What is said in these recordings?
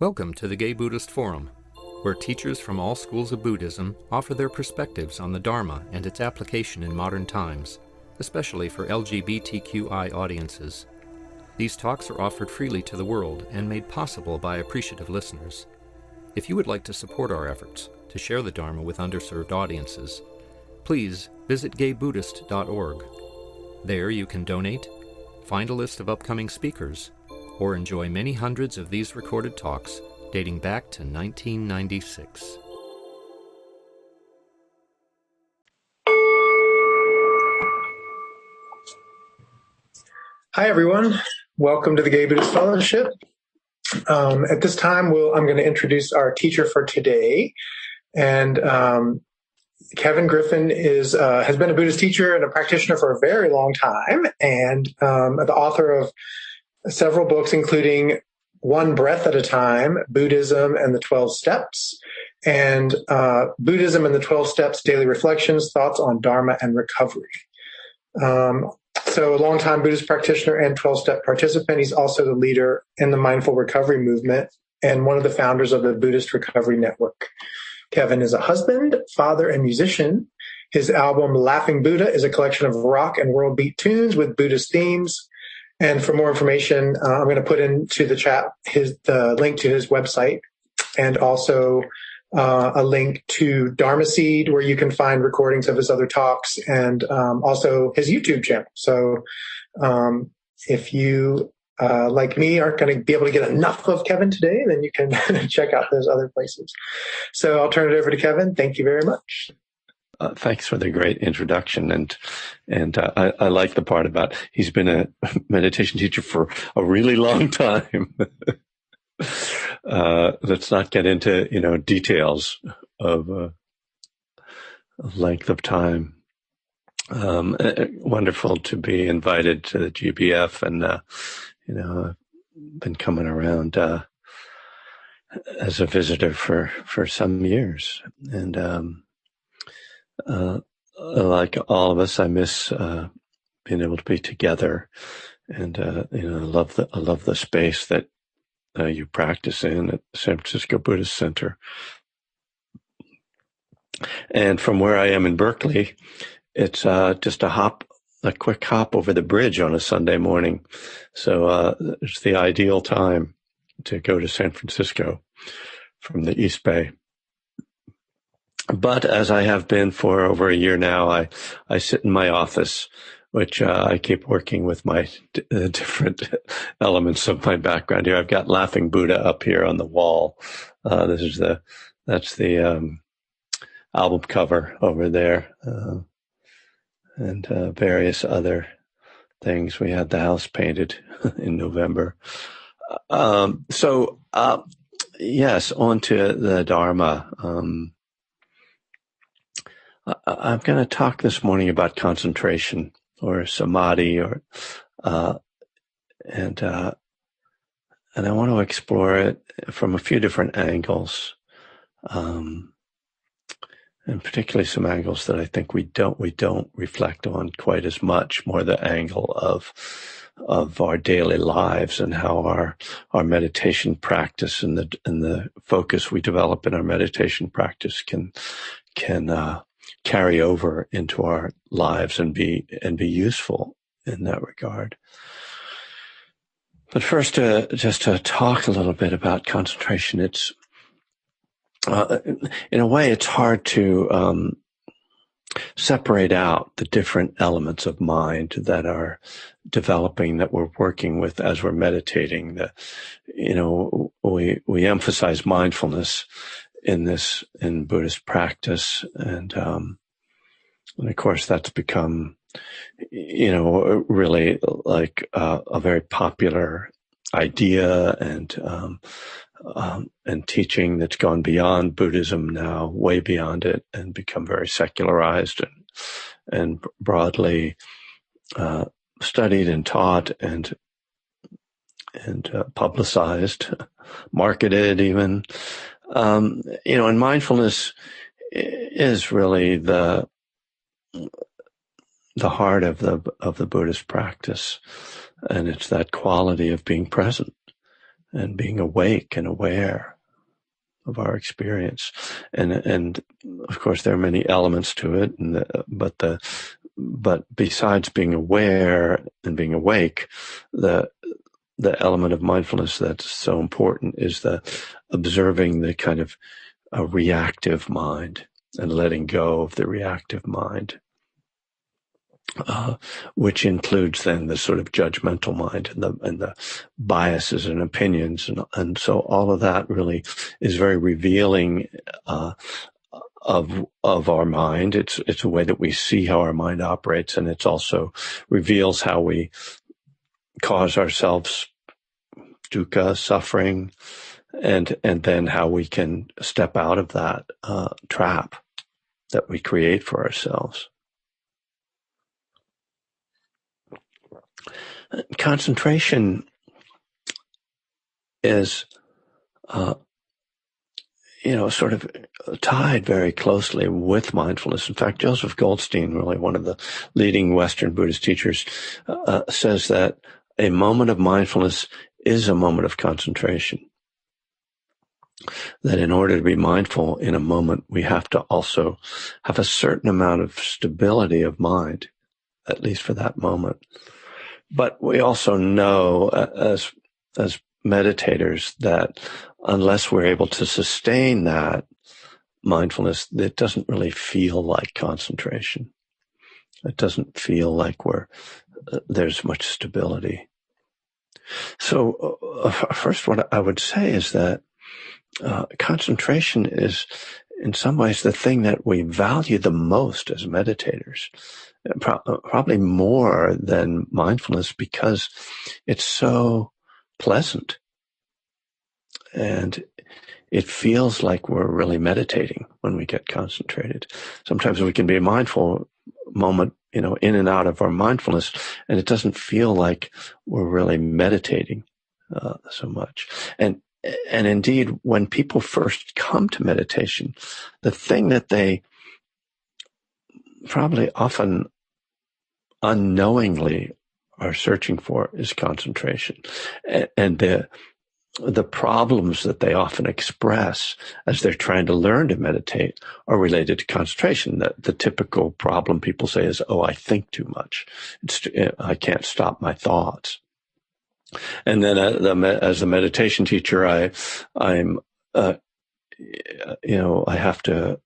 Welcome to the Gay Buddhist Forum, where teachers from all schools of Buddhism offer their perspectives on the Dharma and its application in modern times, especially for LGBTQI audiences. These talks are offered freely to the world and made possible by appreciative listeners. If you would like to support our efforts to share the Dharma with underserved audiences, please visit gaybuddhist.org. There you can donate, find a list of upcoming speakers, or enjoy many hundreds of these recorded talks dating back to 1996. Hi, everyone. Welcome to the Gay Buddhist Fellowship. At this time, I'm going to introduce our teacher for today. And Kevin Griffin has been a Buddhist teacher and a practitioner for a very long time, and the author of several books, including One Breath at a Time, Buddhism and the 12 Steps, and Buddhism and the 12 Steps, Daily Reflections, Thoughts on Dharma and Recovery. So a longtime Buddhist practitioner and 12-step participant. He's also the leader in the Mindful Recovery movement and one of the founders of the Buddhist Recovery Network. Kevin is a husband, father, and musician. His album, Laughing Buddha, is a collection of rock and world beat tunes with Buddhist themes. And for more information, I'm going to put into the chat the link to his website and also a link to Dharma Seed, where you can find recordings of his other talks, and also his YouTube channel. So if you, like me, aren't going to be able to get enough of Kevin today, then you can check out those other places. So I'll turn it over to Kevin. Thank you very much. Thanks for the great introduction, and I like the part about he's been a meditation teacher for a really long time. Let's not get into details of length of time. Wonderful to be invited to the GBF, and I've been coming around as a visitor for some years, and like all of us, I miss being able to be together, and I love the space that you practice in at the San Francisco Buddhist Center. And from where I am in Berkeley, it's just a quick hop over the bridge on a Sunday morning. So it's the ideal time to go to San Francisco from the East Bay. But as I have been for over a year now, I sit in my office, which I keep working with my different elements of my background here. I've got Laughing Buddha up here on the wall. That's the album cover over there, and various other things. We had the house painted in November. Yes, on to the Dharma. I'm going to talk this morning about concentration, or Samadhi, and I want to explore it from a few different angles, and particularly some angles that I think we don't reflect on quite as much. More the angle of our daily lives and how our meditation practice and the focus we develop in our meditation practice can carry over into our lives and be useful in that regard. But first, just to talk a little bit about concentration, it's in a way it's hard to separate out the different elements of mind that are developing, that we're working with as we're meditating. We emphasize mindfulness in Buddhist practice, and of course that's become really like a very popular idea and teaching that's gone beyond Buddhism now, way beyond it, and become very secularized and broadly studied and taught and publicized, marketed even. And mindfulness is really the heart of the Buddhist practice, and it's that quality of being present and being awake and aware of our experience. And of course, there are many elements to it, but besides being aware and being awake, the element of mindfulness that's so important is the observing the kind of a reactive mind and letting go of the reactive mind, which includes then the sort of judgmental mind and the biases and opinions, and so all of that really is very revealing of our mind. It's a way that we see how our mind operates, and it's also reveals how we cause ourselves dukkha, suffering, and then how we can step out of that trap that we create for ourselves. Concentration is, sort of tied very closely with mindfulness. In fact, Joseph Goldstein, really one of the leading Western Buddhist teachers, says that a moment of mindfulness is a moment of concentration. That in order to be mindful in a moment, we have to also have a certain amount of stability of mind, at least for that moment. But we also know as meditators that unless we're able to sustain that mindfulness, it doesn't really feel like concentration. It doesn't feel like there's much stability. So first, what I would say is that concentration is in some ways the thing that we value the most as meditators, probably more than mindfulness, because it's so pleasant and it feels like we're really meditating when we get concentrated. Sometimes we can be a mindful moment, in and out of our mindfulness, and it doesn't feel like we're really meditating so much. And indeed, when people first come to meditation, the thing that they probably often unknowingly are searching for is concentration. And the problems that they often express as they're trying to learn to meditate are related to concentration. The typical problem people say is, I think too much. I can't stop my thoughts. And then as a meditation teacher, I have to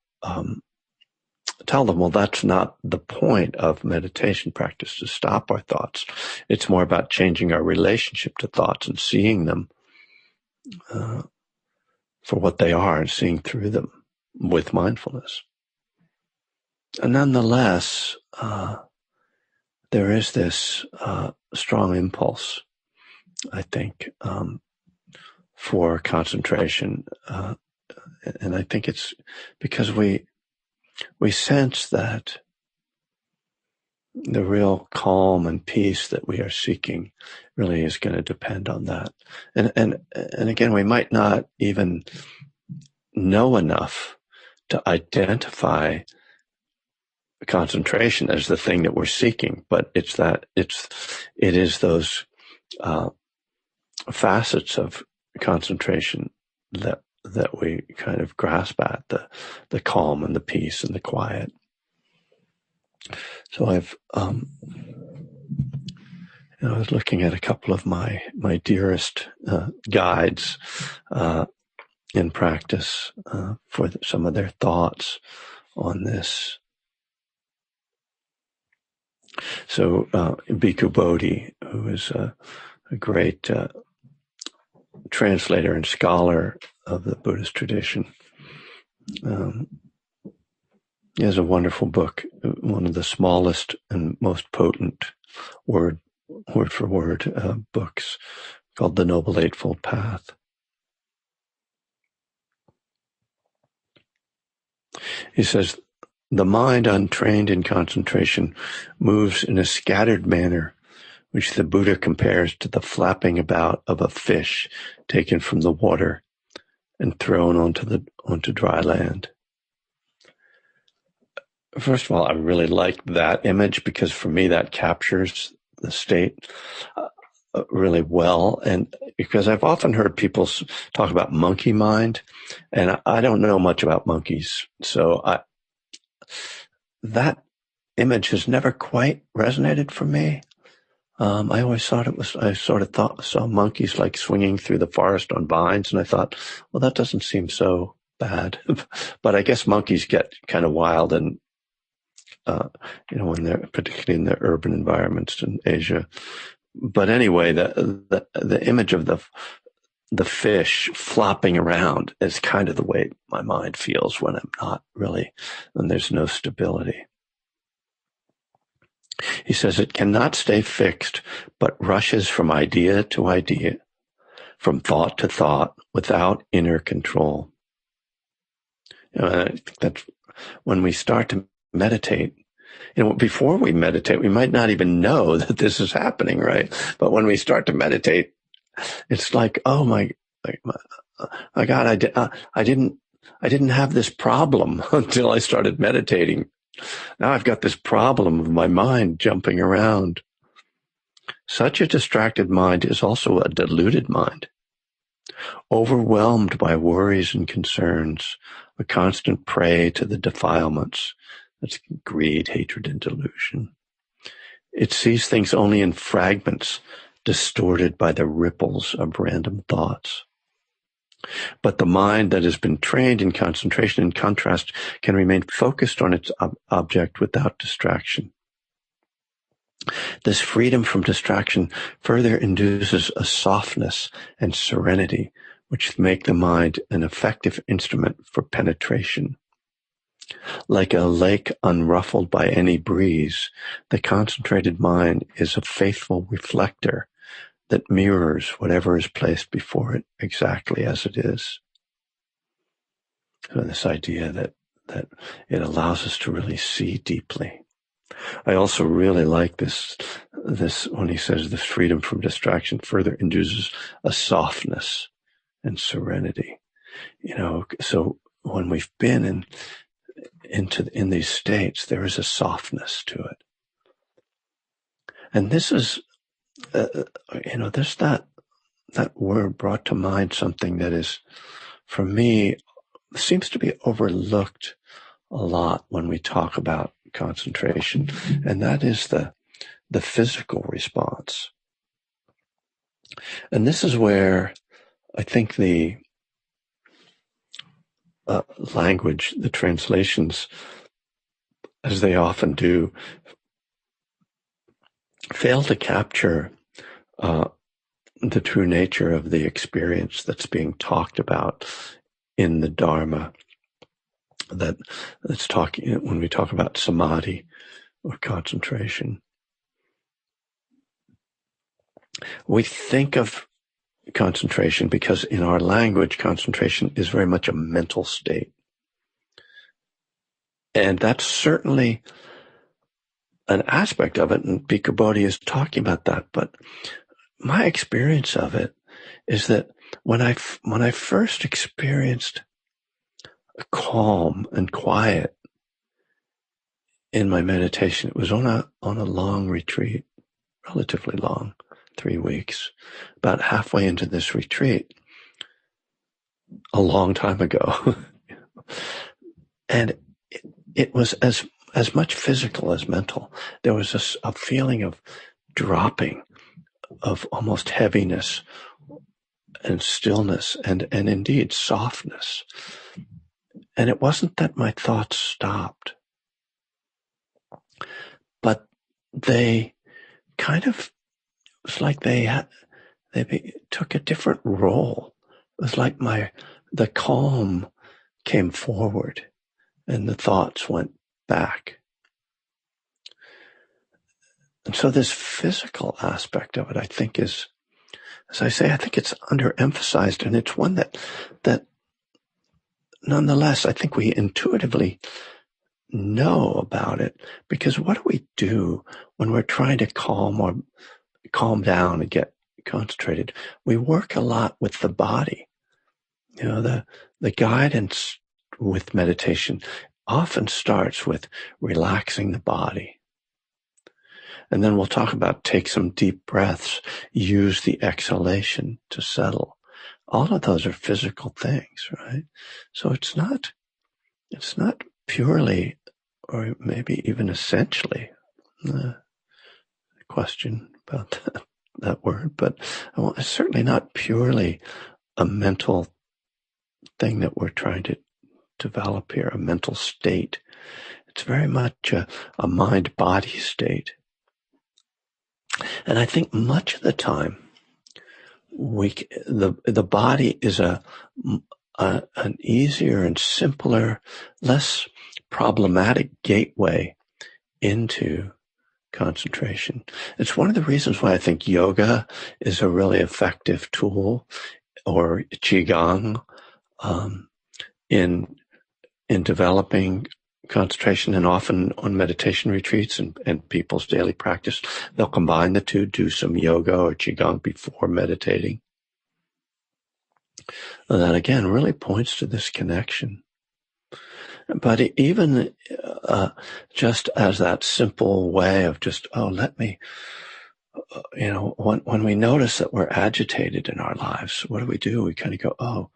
tell them, well, that's not the point of meditation practice, to stop our thoughts. It's more about changing our relationship to thoughts and seeing them for what they are and seeing through them with mindfulness. And nonetheless, there is this strong impulse, I think, for concentration. And I think it's because we sense that the real calm and peace that we are seeking really is going to depend on that. And again, we might not even know enough to identify concentration as the thing that we're seeking, but it is those facets of concentration that we kind of grasp at, the calm and the peace and the quiet. So I was looking at a couple of my dearest guides in practice for some of their thoughts on this. So Bhikkhu Bodhi, who is a great translator and scholar of the Buddhist tradition, he has a wonderful book, one of the smallest and most potent word for word books, called The Noble Eightfold Path. He says, the mind untrained in concentration moves in a scattered manner, which the Buddha compares to the flapping about of a fish taken from the water and thrown onto dry land. First of all, I really like that image because for me that captures the state. really well. And because I've often heard people talk about monkey mind, and I don't know much about monkeys. So that image has never quite resonated for me. I always thought I sort of saw monkeys like swinging through the forest on vines. And I thought, well, that doesn't seem so bad. But I guess monkeys get kind of wild and, when they're particularly in the urban environments in Asia. But anyway, the image of the fish flopping around is kind of the way my mind feels when there's no stability. He says it cannot stay fixed, but rushes from idea to idea, from thought to thought, without inner control. I think that's when we start to meditate. Before we meditate, we might not even know that this is happening, right? But when we start to meditate, it's like, oh my God, I didn't have this problem until I started meditating. Now I've got this problem of my mind jumping around. Such a distracted mind is also a deluded mind, overwhelmed by worries and concerns, a constant prey to the defilements. That's greed, hatred, and delusion. It sees things only in fragments, distorted by the ripples of random thoughts. But the mind that has been trained in concentration, in contrast, can remain focused on its object without distraction. This freedom from distraction further induces a softness and serenity, which make the mind an effective instrument for penetration. Like a lake unruffled by any breeze, the concentrated mind is a faithful reflector that mirrors whatever is placed before it exactly as it is. So this idea that it allows us to really see deeply. I also really like this when he says this freedom from distraction further induces a softness and serenity. So when we've been in these states, there is a softness to it. And this is, there's that word brought to mind, something that is, for me, seems to be overlooked a lot when we talk about concentration, and that is the physical response. And this is where I think the language, the translations, as they often do, fail to capture the true nature of the experience that's being talked about in the Dharma. That's talking when we talk about samadhi or concentration. We think of concentration because in our language, concentration is very much a mental state. And that's certainly an aspect of it, and Bhikkhu Bodhi is talking about that. But my experience of it is that when I first experienced calm and quiet in my meditation, it was on a long retreat, relatively long, 3 weeks, about halfway into this retreat, a long time ago. And it was as much physical as mental. There was a feeling of dropping, of almost heaviness and stillness and indeed softness. And it wasn't that my thoughts stopped, but they kind of, it was like they took a different role. It was like the calm came forward and the thoughts went back. And so this physical aspect of it, I think, is, as I say, I think it's underemphasized, and it's one that nonetheless, I think we intuitively know about it, because what do we do when we're trying to calm down and get concentrated? We work a lot with the body. The guidance with meditation often starts with relaxing the body. And then we'll talk about take some deep breaths, use the exhalation to settle. All of those are physical things, right? So it's not purely, or maybe even essentially, question about that word, but it's certainly not purely a mental thing that we're trying to develop here, a mental state. It's very much a mind-body state. And I think much of the time, the body is an easier and simpler, less problematic gateway into concentration. It's one of the reasons why I think yoga is a really effective tool, or qigong, in developing concentration, and often on meditation retreats and people's daily practice, they'll combine the two, do some yoga or qigong before meditating. And that again really points to this connection. But even just as that simple way of just, let me, when we notice that we're agitated in our lives, what do? We kind of go,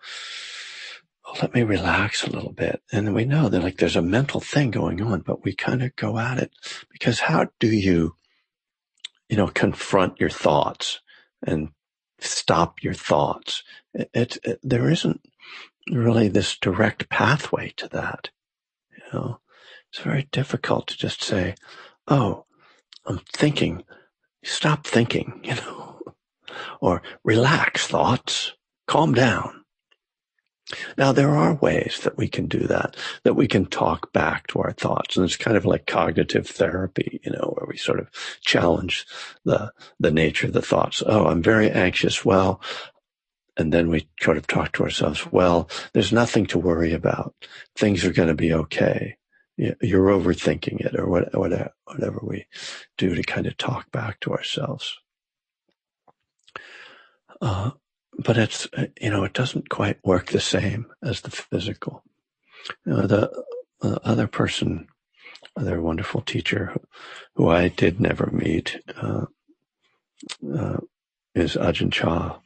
let me relax a little bit. And then we know that there's a mental thing going on, but we kind of go at it, because how do you, confront your thoughts and stop your thoughts? There isn't really this direct pathway to that. It's very difficult to just say, I'm thinking, stop thinking, or relax thoughts, calm down. Now, there are ways that we can do that we can talk back to our thoughts. And it's kind of like cognitive therapy, where we sort of challenge the nature of the thoughts. I'm very anxious. Well, and then we sort of talk to ourselves, well, there's nothing to worry about. Things are going to be okay. You're overthinking it, or whatever we do to kind of talk back to ourselves. But it's, it doesn't quite work the same as the physical. The other wonderful teacher who I did never meet is Ajahn Chah.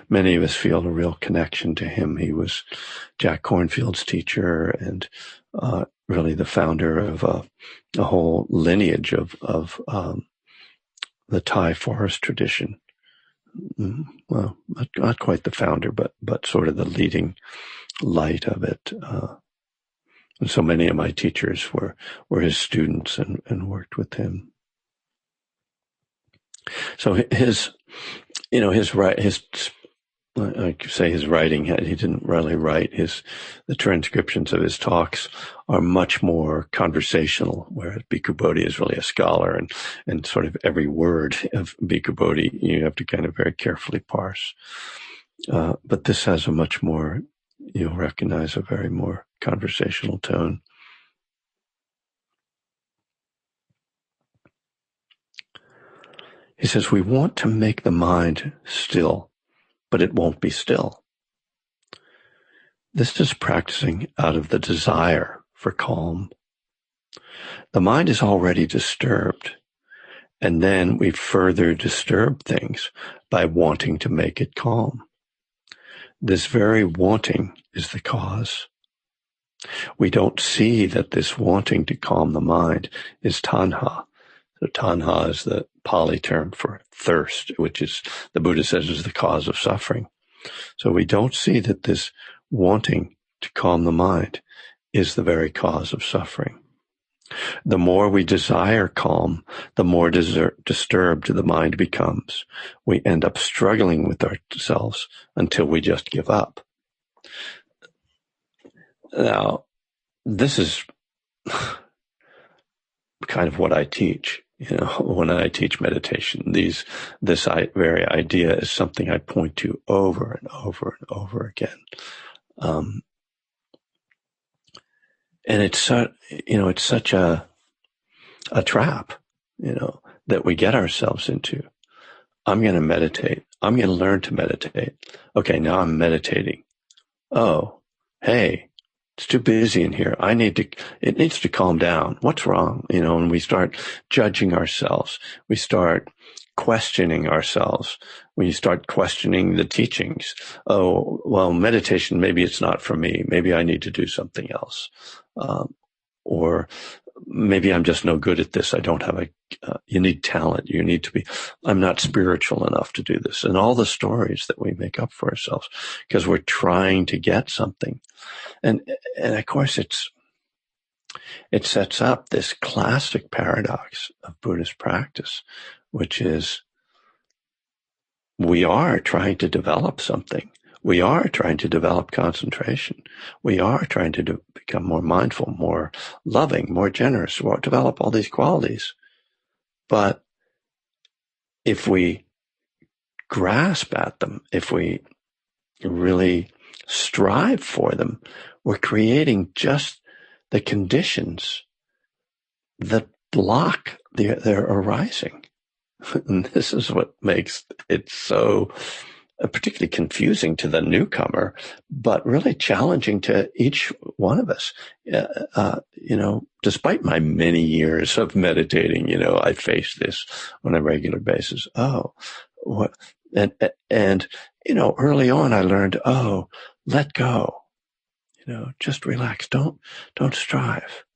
Many of us feel a real connection to him. He was Jack Kornfield's teacher, and really the founder of a whole lineage of the Thai forest tradition. Well, not quite the founder, but sort of the leading light of it. And so many of my teachers were his students and worked with him. So his writing, he didn't really write. The transcriptions of his talks are much more conversational, whereas Bhikkhu Bodhi is really a scholar, and sort of every word of Bhikkhu Bodhi you have to kind of very carefully parse. But this has a much more, you'll recognize, a very more conversational tone. He says, we want to make the mind still, but it won't be still. This is practicing out of the desire for calm. The mind is already disturbed, and then we further disturb things by wanting to make it calm. This very wanting is the cause. We don't see that this wanting to calm the mind is tanha. So tanha is the Pali term for thirst, which is, the Buddha says, is the cause of suffering. So we don't see that this wanting to calm the mind is the very cause of suffering. The more we desire calm, the more disturbed the mind becomes. We end up struggling with ourselves until we just give up. Now, this is kind of what I teach. When I teach meditation, this very idea is something I point to over and over and over again. And it's such a trap, that we get ourselves into. I'm going to meditate. I'm going to learn to meditate. Okay, now I'm meditating. Oh, hey, It's too busy in here. It needs to calm down. What's wrong? And we start judging ourselves. We start questioning ourselves. We start questioning the teachings. Oh, well, meditation, maybe it's not for me. Maybe I need to do something else. Or maybe I'm just no good at this. I don't have you need talent. You need to be, I'm not spiritual enough to do this. And all the stories that we make up for ourselves because we're trying to get something. And of course it sets up this classic paradox of Buddhist practice, which is we are trying to develop something. We are trying to develop concentration. We are trying to become more mindful, more loving, more generous, develop all these qualities. But if we grasp at them, if we really strive for them, we're creating just the conditions that block their arising. And this is what makes it so particularly confusing to the newcomer, but really challenging to each one of us. Despite my many years of meditating, I face this on a regular basis. Early on I learned, let go, just relax. Don't strive.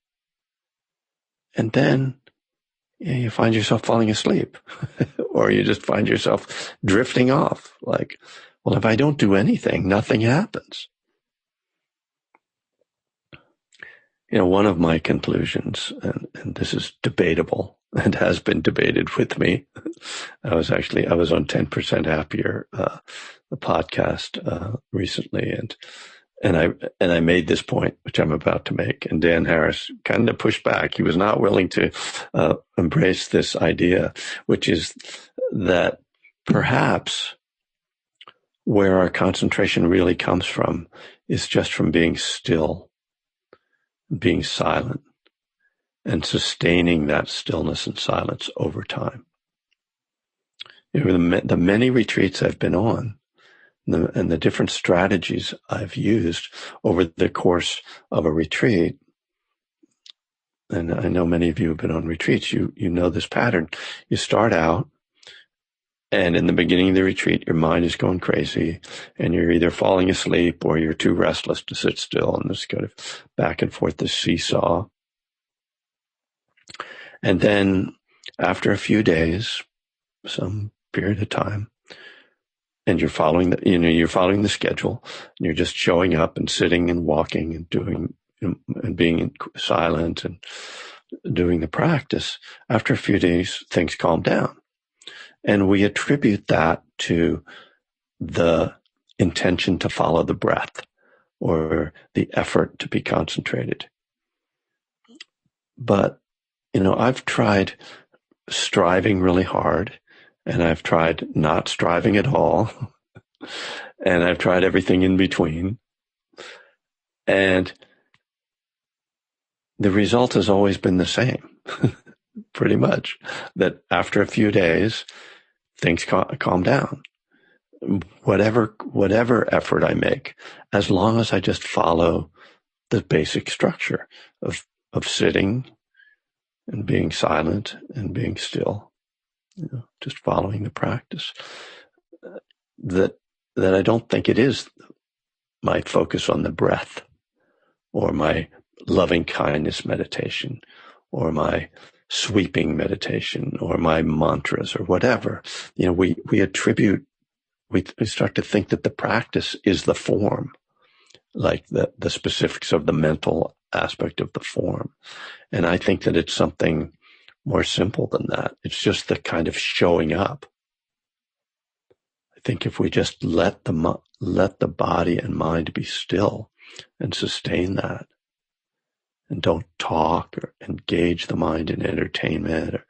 And then you find yourself falling asleep or you just find yourself drifting off like, well, if I don't do anything, nothing happens. One of my conclusions, and this is debatable and has been debated with me. I was on 10% Happier, the podcast, recently. And I made this point, which I'm about to make, and Dan Harris kind of pushed back. He was not willing to embrace this idea, which is that perhaps where our concentration really comes from is just from being still, being silent, and sustaining that stillness and silence over time. The many retreats I've been on, and the different strategies I've used over the course of a retreat, and I know many of you have been on retreats, you know this pattern. You start out, and in the beginning of the retreat, your mind is going crazy, and you're either falling asleep or you're too restless to sit still, and this kind of back and forth, this seesaw. And then after a few days, some period of time, and you're following the schedule, and you're just showing up and sitting and walking and doing and being silent and doing the practice. After a few days, things calm down. And we attribute that to the intention to follow the breath or the effort to be concentrated. But, I've tried striving really hard, and I've tried not striving at all, and I've tried everything in between. And the result has always been the same, pretty much, that after a few days, things calm down. Whatever effort I make, as long as I just follow the basic structure of sitting and being silent and being still. Just following the practice, that I don't think it is my focus on the breath or my loving kindness meditation or my sweeping meditation or my mantras or whatever. We start to think that the practice is the form, like the specifics of the mental aspect of the form. And I think that it's something more simple than that. It's just the kind of showing up. I think if we just let the body and mind be still and sustain that, and don't talk or engage the mind in entertainment or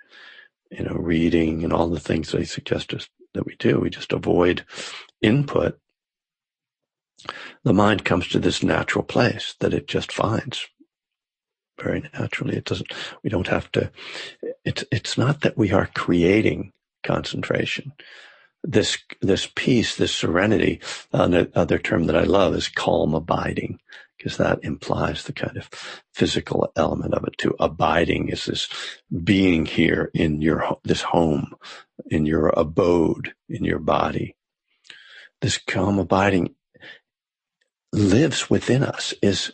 reading and all the things they suggest us that we do, we just avoid input. The mind comes to this natural place that it just finds very naturally. We don't have to, it's not that we are creating concentration. This peace, this serenity, another term that I love is calm abiding, because that implies the kind of physical element of it too. Abiding is this being here in this home, in your abode, in your body. This calm abiding lives within us, is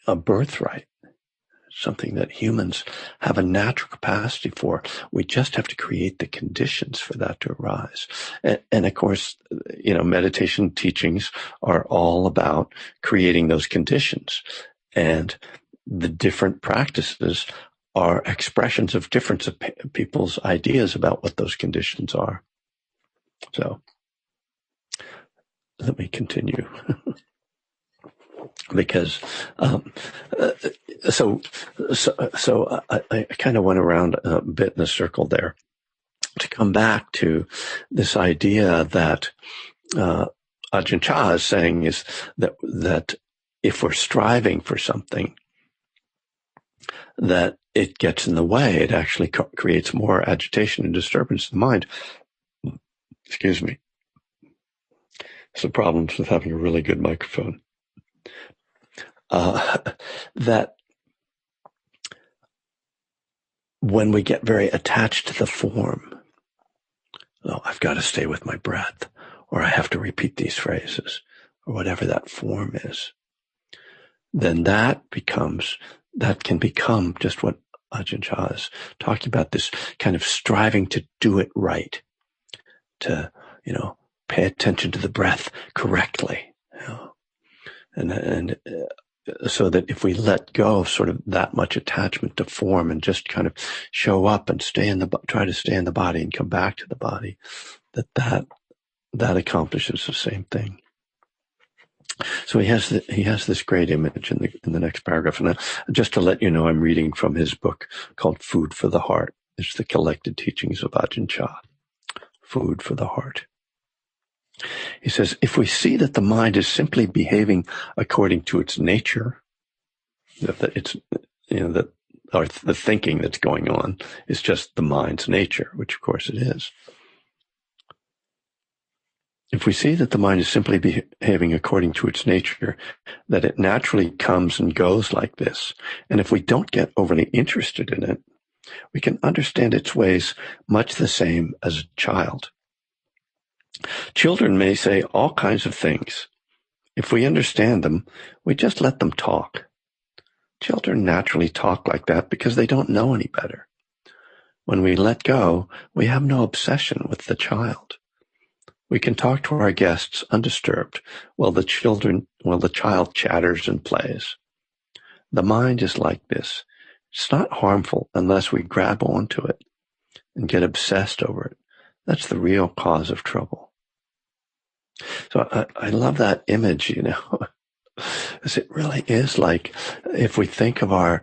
a birthright, something that humans have a natural capacity for. We just have to create the conditions for that to arise. And of course, meditation teachings are all about creating those conditions. And the different practices are expressions of different people's ideas about what those conditions are. So let me continue. Because so I kind of went around a bit in a circle there to come back to this idea that Ajahn Chah is saying is that if we're striving for something, that it gets in the way. It actually creates more agitation and disturbance in the mind. Excuse me. Some problems with having a really good microphone. That when we get very attached to the form, I've got to stay with my breath, or I have to repeat these phrases, or whatever that form is, then that can become just what Ajahn Chah is talking about, this kind of striving to do it right, to, pay attention to the breath correctly, and so that if we let go of sort of that much attachment to form and just kind of show up and try to stay in the body and come back to the body, that accomplishes the same thing. So he has this great image in the next paragraph. And just to let you know, I'm reading from his book called Food for the Heart. It's the collected teachings of Ajahn Chah. Food for the Heart. He says, if we see that the mind is simply behaving according to its nature, that it's, or the thinking that's going on is just the mind's nature, which of course it is. If we see that the mind is simply behaving according to its nature, that it naturally comes and goes like this, and if we don't get overly interested in it, we can understand its ways much the same as a child. Children may say all kinds of things. If we understand them, we just let them talk. Children naturally talk like that because they don't know any better. When we let go, we have no obsession with the child. We can talk to our guests undisturbed while the child chatters and plays. The mind is like this. It's not harmful unless we grab onto it and get obsessed over it. That's the real cause of trouble. So I love that image, because it really is like, if we think of our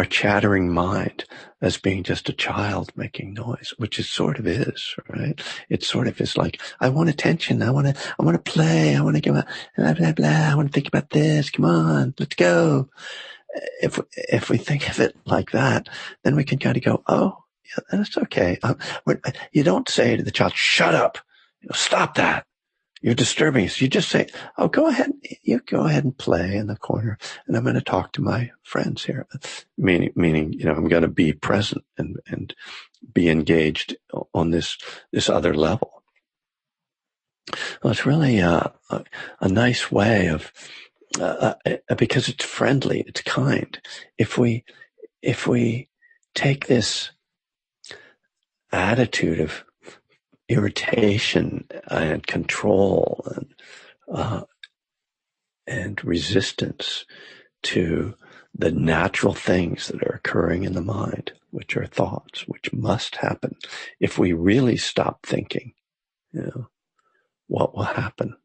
chattering mind as being just a child making noise, which it sort of is, right? It sort of is like, I want attention. I want to play. I want to go out, blah, blah, blah. I want to think about this. Come on, let's go. If we think of it like that, then we can kind of go, oh, yeah, that's okay. You don't say to the child, shut up, stop that. You're disturbing us. You just say, oh, go ahead and play in the corner, and I'm going to talk to my friends here. Meaning, I'm going to be present and be engaged on this other level. Well, it's really a nice way of, because it's friendly, it's kind. If we take this attitude of irritation and control and resistance to the natural things that are occurring in the mind, which are thoughts, which must happen. If we really stop thinking, what will happen?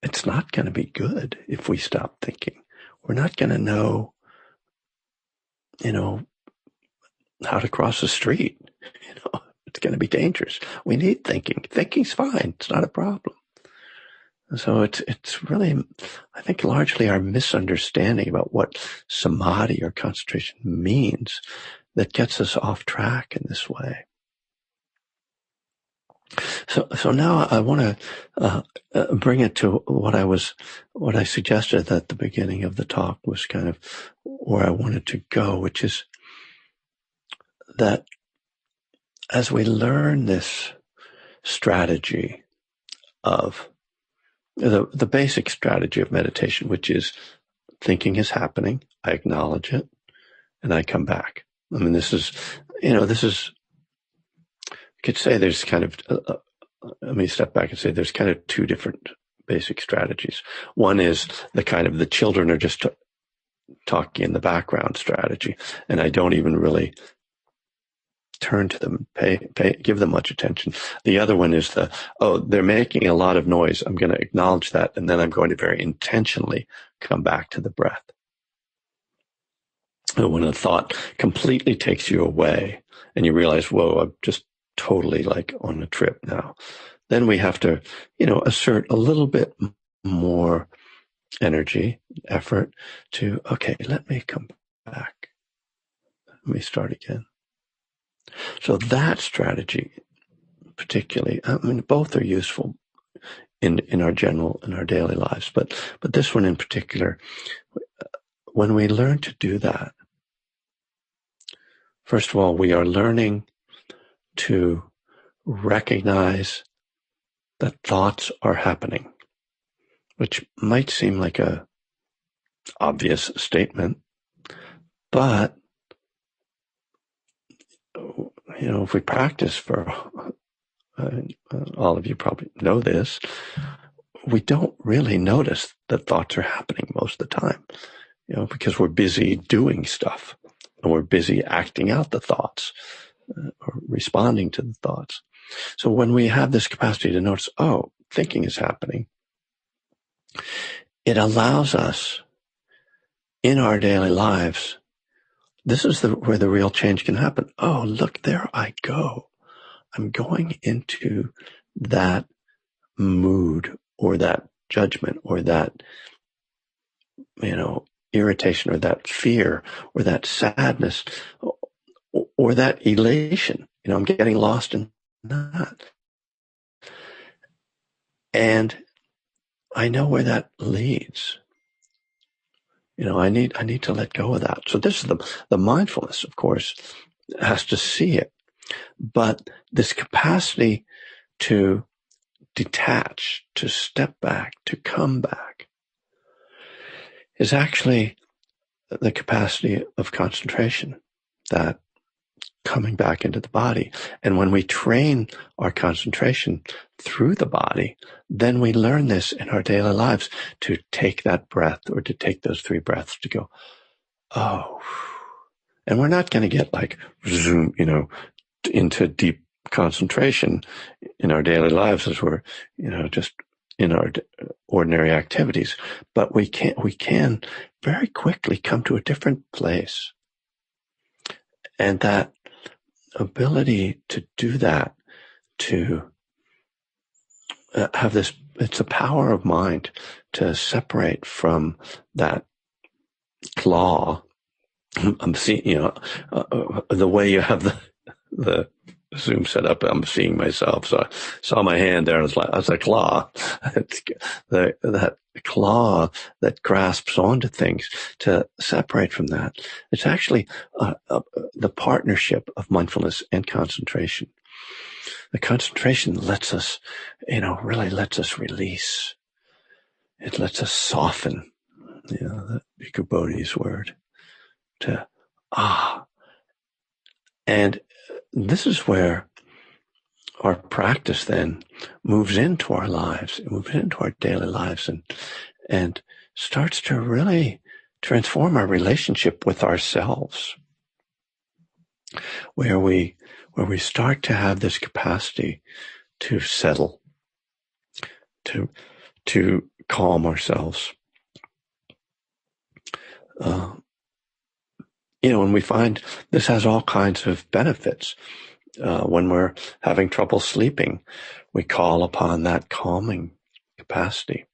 It's not going to be good if we stop thinking. We're not going to know, how to cross the street. It's going to be dangerous. We need thinking. Thinking's fine. It's not a problem. So it's really, I think, largely our misunderstanding about what samadhi or concentration means that gets us off track in this way. So now I want to bring it to what I suggested at the beginning of the talk was kind of where I wanted to go, which is that as we learn this strategy of the basic strategy of meditation, which is thinking is happening, I acknowledge it, and I come back. I mean, this is, you could say there's kind of, let me step back and say there's kind of two different basic strategies. One is the kind of the children are just talking in the background strategy, and I don't even really turn to them, give them much attention. The other one is they're making a lot of noise. I'm going to acknowledge that, and then I'm going to very intentionally come back to the breath. And when a thought completely takes you away and you realize, whoa, I'm just totally like on a trip now, then we have to, assert a little bit more energy, effort to, okay, let me come back. Let me start again. So that strategy, particularly, I mean, both are useful in our daily lives, but this one in particular, when we learn to do that, first of all, we are learning to recognize that thoughts are happening, which might seem like a obvious statement, but if we practice for, all of you probably know this, we don't really notice that thoughts are happening most of the time, because we're busy doing stuff and we're busy acting out the thoughts or responding to the thoughts. So when we have this capacity to notice, oh, thinking is happening, it allows us in our daily lives. This is where the real change can happen. Oh, look, there I go. I'm going into that mood or that judgment or that, irritation or that fear or that sadness or that elation. I'm getting lost in that. And I know where that leads. I need to let go of that. So this is the mindfulness, of course, has to see it. But this capacity to detach, to step back, to come back is actually the capacity of concentration, that coming back into the body. And when we train our concentration through the body, then we learn this in our daily lives to take that breath or to take those 3 breaths to go, oh, and we're not going to get like, zoom, into deep concentration in our daily lives as we're, just in our ordinary activities, but we can very quickly come to a different place. And that ability to do that, to have this, it's a power of mind to separate from that claw. I'm seeing, the way you have the Zoom set up, I'm seeing myself. So I saw my hand there, and it's a claw. That claw that grasps onto things, to separate from that. It's actually the partnership of mindfulness and concentration. The concentration lets us, really lets us release. It lets us soften, the Bhikkhu Bodhi's word, to And this is where our practice then moves into our lives, it moves into our daily lives, and starts to really transform our relationship with ourselves, where we start to have this capacity to settle, to calm ourselves. And we find this has all kinds of benefits. When we're having trouble sleeping, we call upon that calming capacity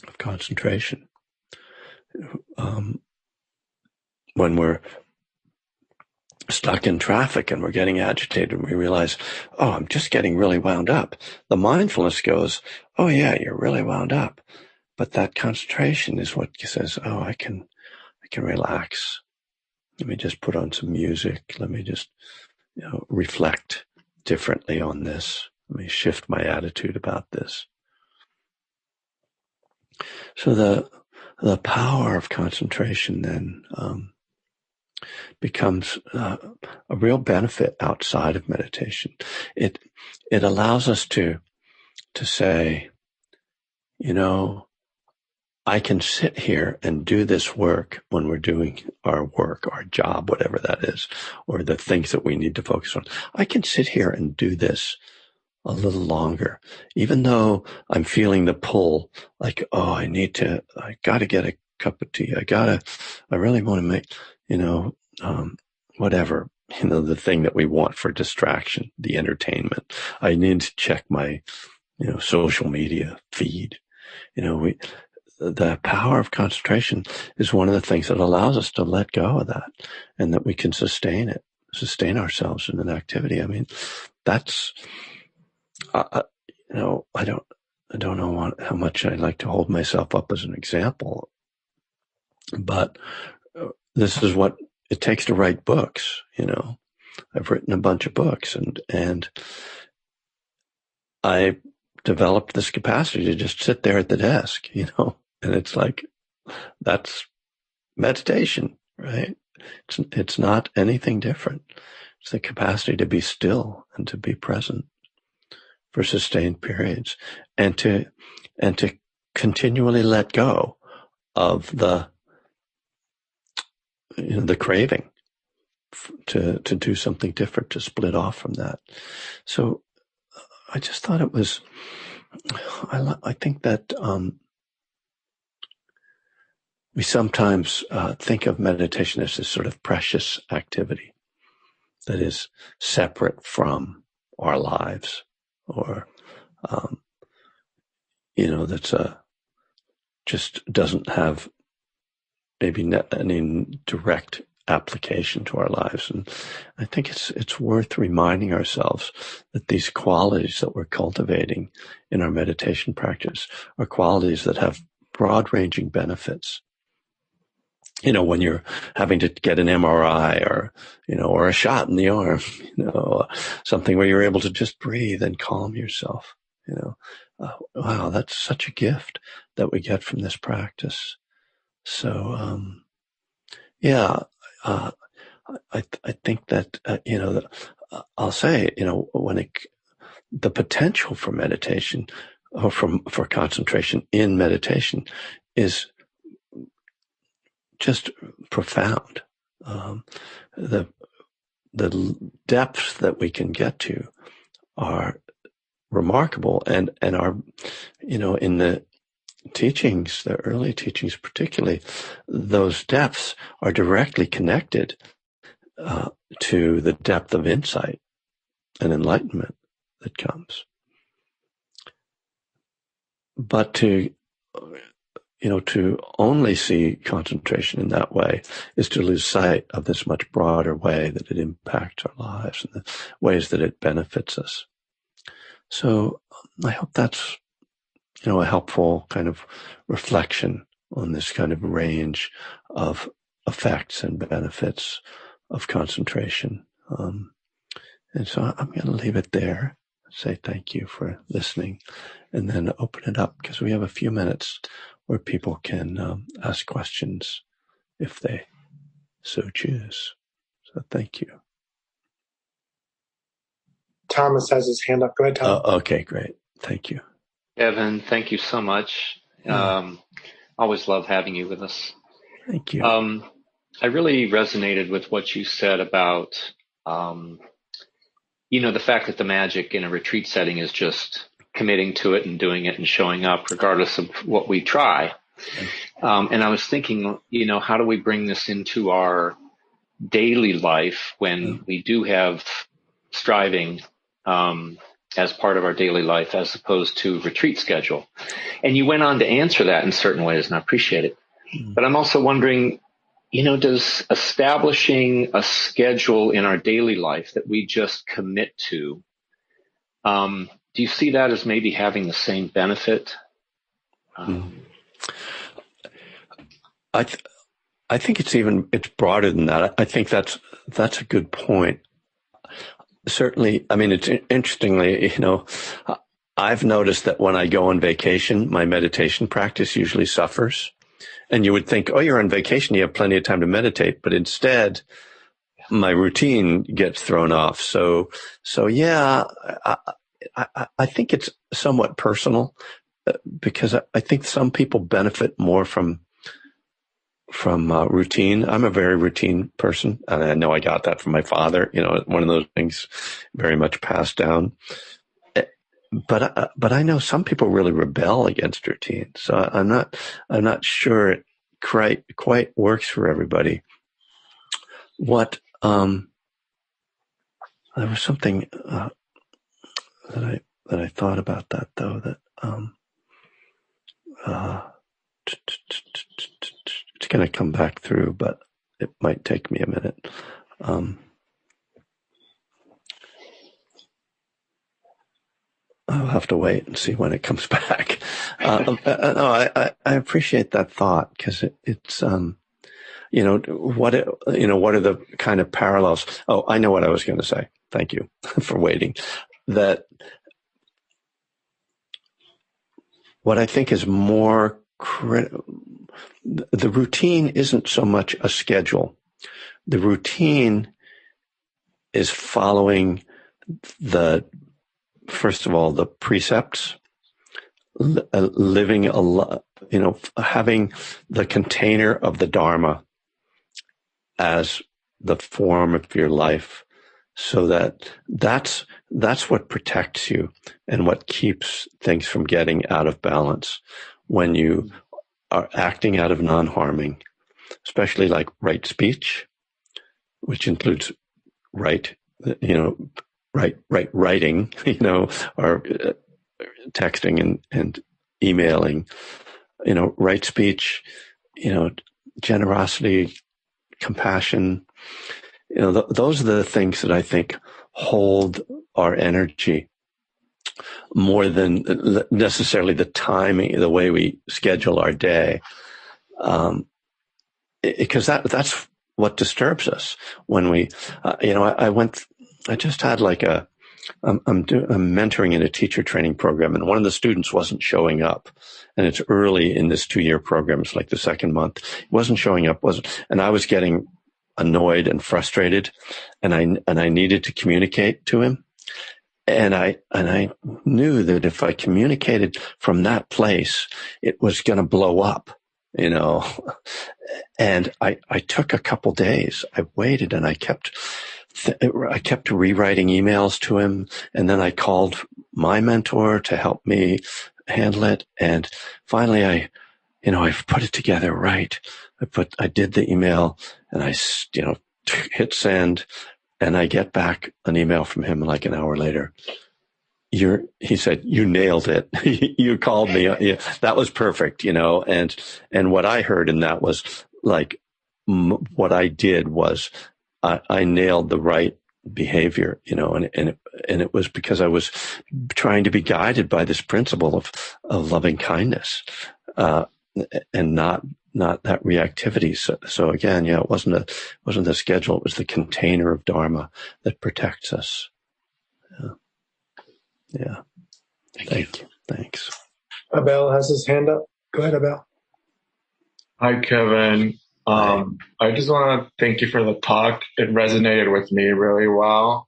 of concentration. When we're stuck in traffic and we're getting agitated and we realize, oh, I'm just getting really wound up. The mindfulness goes, oh yeah, you're really wound up. But that concentration is what says, oh, I can relax. Let me just put on some music. Let me just, reflect differently on this. Let me shift my attitude about this. So the power of concentration then becomes a real benefit outside of meditation. It allows us to say, I can sit here and do this work when we're doing our work, our job, whatever that is, or the things that we need to focus on. I can sit here and do this a little longer, even though I'm feeling the pull, like, oh, I got to get a cup of tea. I really want to make, whatever, the thing that we want for distraction, the entertainment. I need to check my, social media feed. The power of concentration is one of the things that allows us to let go of that and that we can sustain ourselves in an activity. I mean, that's, I don't know how much I like to hold myself up as an example, but this is what it takes to write books. I've written a bunch of books and I developed this capacity to just sit there at the desk, and it's like, that's meditation, right? It's not anything different. It's the capacity to be still and to be present for sustained periods and to continually let go of the craving to do something different, to split off from that. So I just thought it was, I think that we sometimes think of meditation as this sort of precious activity that is separate from our lives, or that's just doesn't have maybe any direct application to our lives. And I think it's worth reminding ourselves that these qualities that we're cultivating in our meditation practice are qualities that have broad-ranging benefits. When you're having to get an MRI or a shot in the arm, something where you're able to just breathe and calm yourself, wow, that's such a gift that we get from this practice. So, I think that, I'll say, the potential for meditation or for concentration in meditation is just profound. The depths that we can get to are remarkable, and are, in the teachings, the early teachings particularly, those depths are directly connected to the depth of insight and enlightenment that comes. But to only see concentration in that way is to lose sight of this much broader way that it impacts our lives and the ways that it benefits us. So I hope that's, a helpful kind of reflection on this kind of range of effects and benefits of concentration. And so I'm going to leave it there, say thank you for listening, and then open it up because we have a few minutes where people can ask questions if they so choose. So thank you. Thomas has his hand up. Go ahead, Tom. Okay, great. Thank you. Evan, thank you so much. Always love having you with us. Thank you. I really resonated with what you said about, the fact that the magic in a retreat setting is just committing to it and doing it and showing up regardless of what we try. And I was thinking, how do we bring this into our daily life when we do have striving as part of our daily life as opposed to retreat schedule? And you went on to answer that in certain ways, and I appreciate it. But I'm also wondering, does establishing a schedule in our daily life that we just commit to, do you see that as maybe having the same benefit? I think it's broader than that. I think that's a good point. Certainly, I mean, it's interestingly, I've noticed that when I go on vacation, my meditation practice usually suffers. And you would think, oh, you're on vacation, you have plenty of time to meditate. But instead, my routine gets thrown off. So yeah, I think it's somewhat personal because I think some people benefit more from routine. I'm a very routine person, and I know I got that from my father. One of those things very much passed down. But I know some people really rebel against routine. So I'm not sure it quite works for everybody. There was something that I thought about that though, that it's going to come back through, but it might take me a minute. I'll have to wait and see when it comes back. No, I appreciate that thought because it's what are the kind of parallels? Oh, I know what I was going to say. Thank you for waiting. That what I think is more critical, the routine isn't so much a schedule. The routine is following first of all, the precepts, living having the container of the Dharma as the form of your life, so that's what protects you and what keeps things from getting out of balance when you are acting out of non-harming, especially like right speech, which includes right writing, or texting and emailing, right speech, generosity, compassion, those are the things that I think hold our energy more than necessarily the timing, the way we schedule our day. Because that's what disturbs us when we, I just had I'm mentoring in a teacher training program, and one of the students wasn't showing up, and it's early in this 2-year program. It's like the second month. He wasn't showing up, and I was getting annoyed and frustrated, and I needed to communicate to him. And I knew that if I communicated from that place, it was going to blow up, and I took a couple days. I waited and I kept rewriting emails to him. And then I called my mentor to help me handle it. And finally I've put it together right. I did the email and I, hit send, and I get back an email from him like an hour later. He said, you nailed it. You called me. Yeah, that was perfect, and what I heard in that was like, what I did was I nailed the right behavior, and it was because I was trying to be guided by this principle of loving kindness, and not that reactivity. So again, it wasn't the schedule. It was the container of Dharma that protects us. Yeah. Thank you. Thanks. Abel has his hand up. Go ahead, Abel. Hi, Kevin. I just want to thank you for the talk. It resonated with me really well.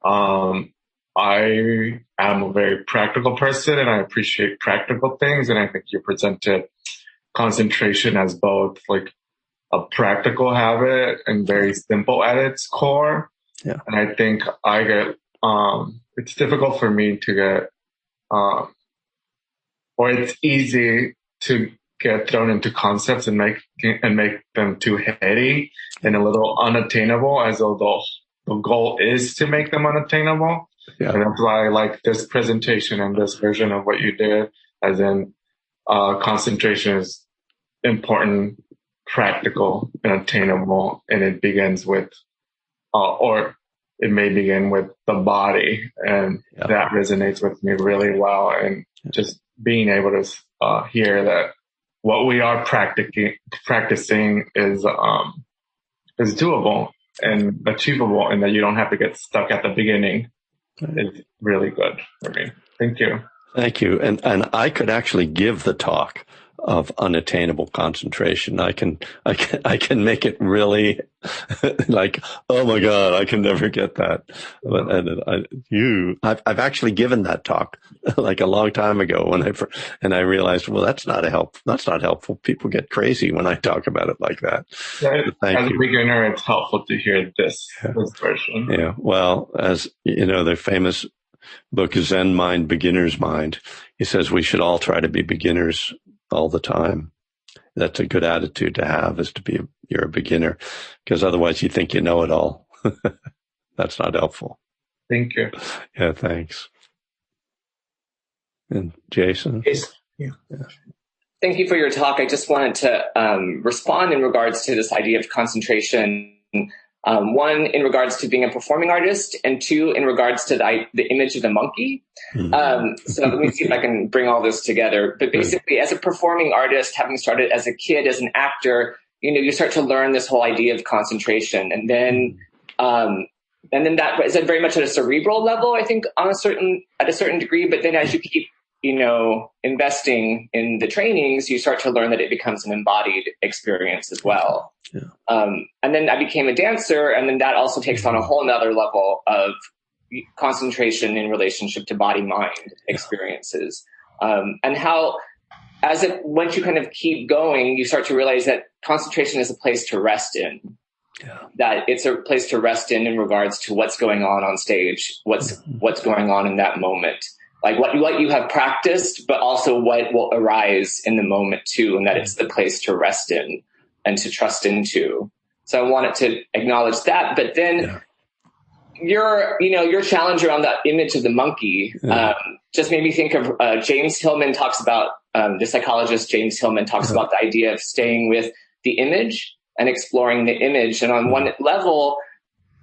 I am a very practical person and I appreciate practical things. And I think you presented concentration as both like a practical habit and very simple at its core. Yeah. And I think I get, it's difficult for me to get, or it's easy to get thrown into concepts and make them too heady and a little unattainable, as though the goal is to make them unattainable. Yeah. And that's why I like this presentation and this version of what you did, as in concentration is important practical and attainable, and it begins with, or it may begin with the body, and that resonates with me really well. And just being able to hear that what we are practicing is doable and achievable, and that you don't have to get stuck at the beginning is really good for me. Thank you. Thank you. And I could actually give the talk of unattainable concentration. I can make it really like, oh my God, I can never get that. I've actually given that talk like a long time ago when I realized, well, that's not helpful. People get crazy when I talk about it like that. Yeah, as a beginner, it's helpful to hear this version. Yeah. Well, as you know, the famous book is Zen Mind, Beginner's Mind. He says we should all try to be beginners all the time. That's a good attitude to have, is to be, you're a beginner, because otherwise you think you know it all. That's not helpful. Thank you. Yeah, thanks. And Jason? Yeah. Thank you for your talk. I just wanted to respond in regards to this idea of concentration. One, in regards to being a performing artist, and two, in regards to the image of the monkey. So let me see if I can bring all this together. But basically, as a performing artist, having started as a kid, as an actor, you start to learn this whole idea of concentration. And then that is very much at a cerebral level, I think, at a certain degree. But then as you keep investing in the trainings, you start to learn that it becomes an embodied experience as well. Yeah. And then I became a dancer, and then that also takes on a whole nother level of concentration in relationship to body-mind experiences. And how, once you kind of keep going, you start to realize that concentration is a place to rest in. Yeah. That it's a place to rest in regards to what's going on stage, what's going on in that moment. Like what you have practiced, but also what will arise in the moment too, and that it's the place to rest in and to trust into. So I wanted to acknowledge that. But then your challenge around that image of the monkey just made me think of James Hillman talks about, the psychologist James Hillman talks about the idea of staying with the image and exploring the image. And on one level,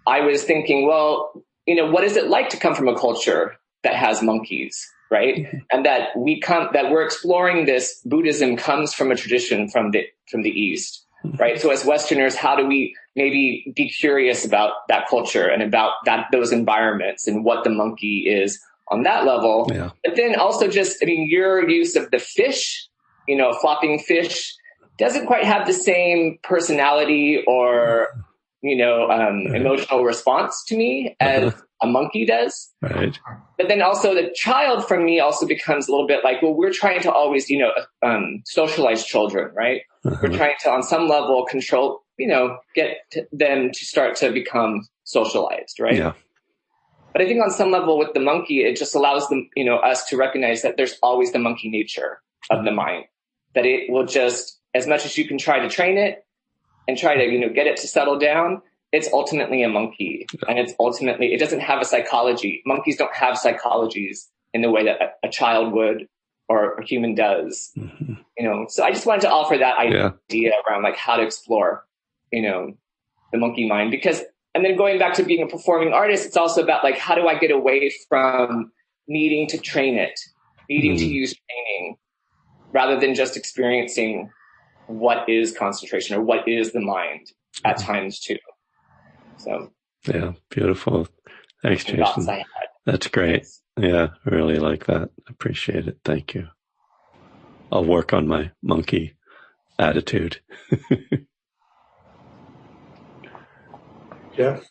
I was thinking, well, what is it like to come from a culture that has monkeys, right? And that we're exploring this. Buddhism comes from a tradition from the East, right? So as Westerners, how do we maybe be curious about that culture and about those environments and what the monkey is on that level? Yeah. But then also your use of the fish, flopping fish, doesn't quite have the same personality or emotional response to me as a monkey does. Right. But then also the child for me also becomes a little bit like, well, we're trying to always, socialize children, right? We're trying to, on some level, control, get them to start to become socialized, right? Yeah. But I think on some level with the monkey, it just allows them, us to recognize that there's always the monkey nature of the mind, that it will just, as much as you can try to train it and try to, get it to settle down, it's ultimately a monkey. And it doesn't have a psychology. Monkeys don't have psychologies in the way that a child would or a human does. So I just wanted to offer that idea around like how to explore, the monkey mind, and then going back to being a performing artist, it's also about like, how do I get away from needing to train it, needing to use training rather than just experiencing what is concentration or what is the mind at times too. So yeah, beautiful. Thanks, Jason. That's great. Yeah, I really like that. Appreciate it. Thank you. I'll work on my monkey attitude. Jeff,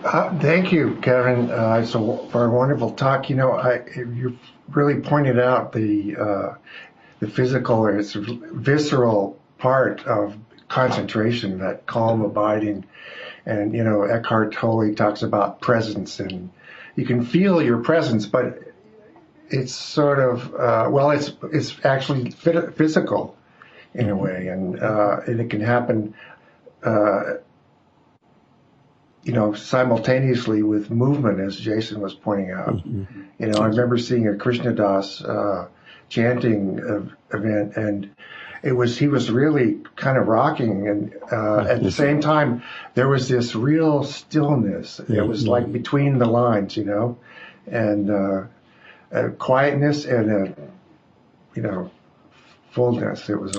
thank you, Kevin, for a wonderful talk. You really pointed out the physical or its visceral part of concentration, that calm abiding. And, Eckhart Tolle talks about presence, and you can feel your presence, but it's sort of, it's actually physical in a way. And it can happen, simultaneously with movement, as Jason was pointing out. I remember seeing a Krishna Das chanting event, and he was really kind of rocking, and at the same time there was this real stillness. It was like between the lines, and a quietness and a fullness. It was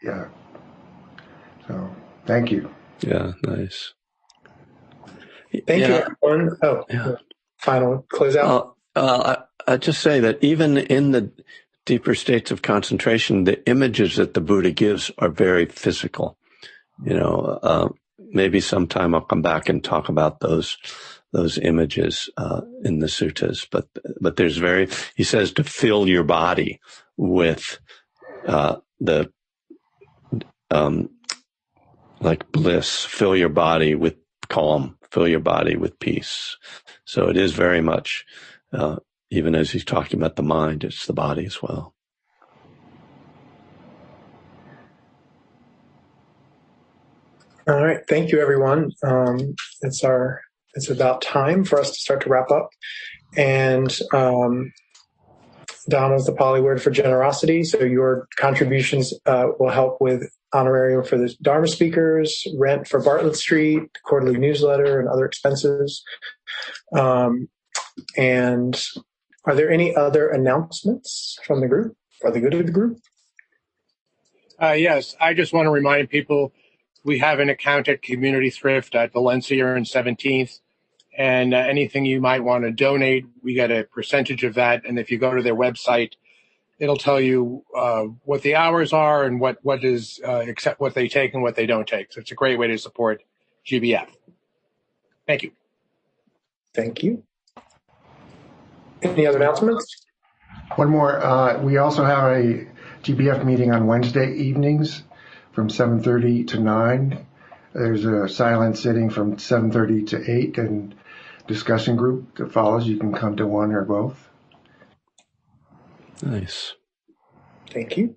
yeah. So thank you. Yeah, nice. Thank you, everyone. Final closeout. I just say that even in the deeper states of concentration, the images that the Buddha gives are very physical. Maybe sometime I'll come back and talk about those images in the suttas. But he says to fill your body with like bliss, fill your body with calm, fill your body with peace. So it is very much, even as he's talking about the mind, it's the body as well. All right. Thank you, everyone. It's about time for us to start to wrap up. And Donna's the Pali word for generosity. So your contributions will help with honorarium for the Dharma speakers, rent for Bartlett Street, quarterly newsletter, and other expenses. And are there any other announcements from the group for the good of the group? Yes, I just want to remind people we have an account at Community Thrift at Valencia and 17th. And anything you might want to donate, we get a percentage of that. And if you go to their website, it'll tell you what the hours are and what is except what they take and what they don't take. So it's a great way to support GBF. Thank you. Thank you. Any other announcements? One more. We also have a GBF meeting on Wednesday evenings from 7:30 to 9. There's a silent sitting from 7:30 to 8 and discussion group that follows. You can come to one or both. Nice. Thank you.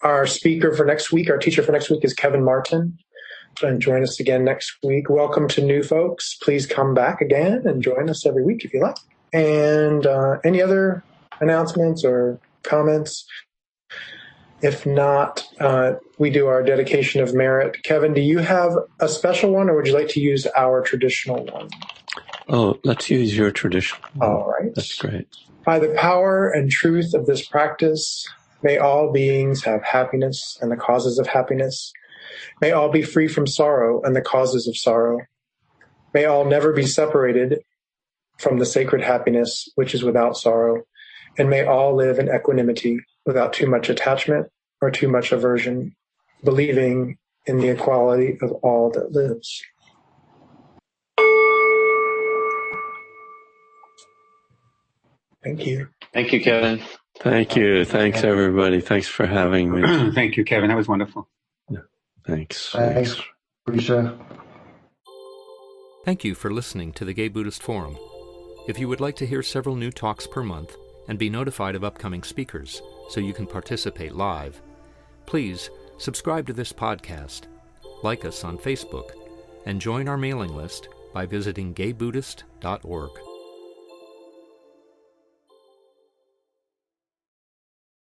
Our speaker for next week, our teacher for next week is Kevin Martin. And join us again next week. Welcome to new folks. Please come back again and join us every week if you like. And any other announcements or comments? If not, we do our dedication of merit. Kevin, do you have a special one, or would you like to use our traditional one? Oh, let's use your traditional one. All right. That's great. By the power and truth of this practice, may all beings have happiness and the causes of happiness. May all be free from sorrow and the causes of sorrow. May all never be separated from the sacred happiness which is without sorrow. And may all live in equanimity without too much attachment or too much aversion, believing in the equality of all that lives. Thank you. Thank you, Kevin. Thank you. Thanks, everybody. Thanks for having me. Thank you, Kevin. That was wonderful. Thanks. Thanks, Risha. Thank you for listening to the Gay Buddhist Forum. If you would like to hear several new talks per month and be notified of upcoming speakers so you can participate live, please subscribe to this podcast, like us on Facebook, and join our mailing list by visiting gaybuddhist.org.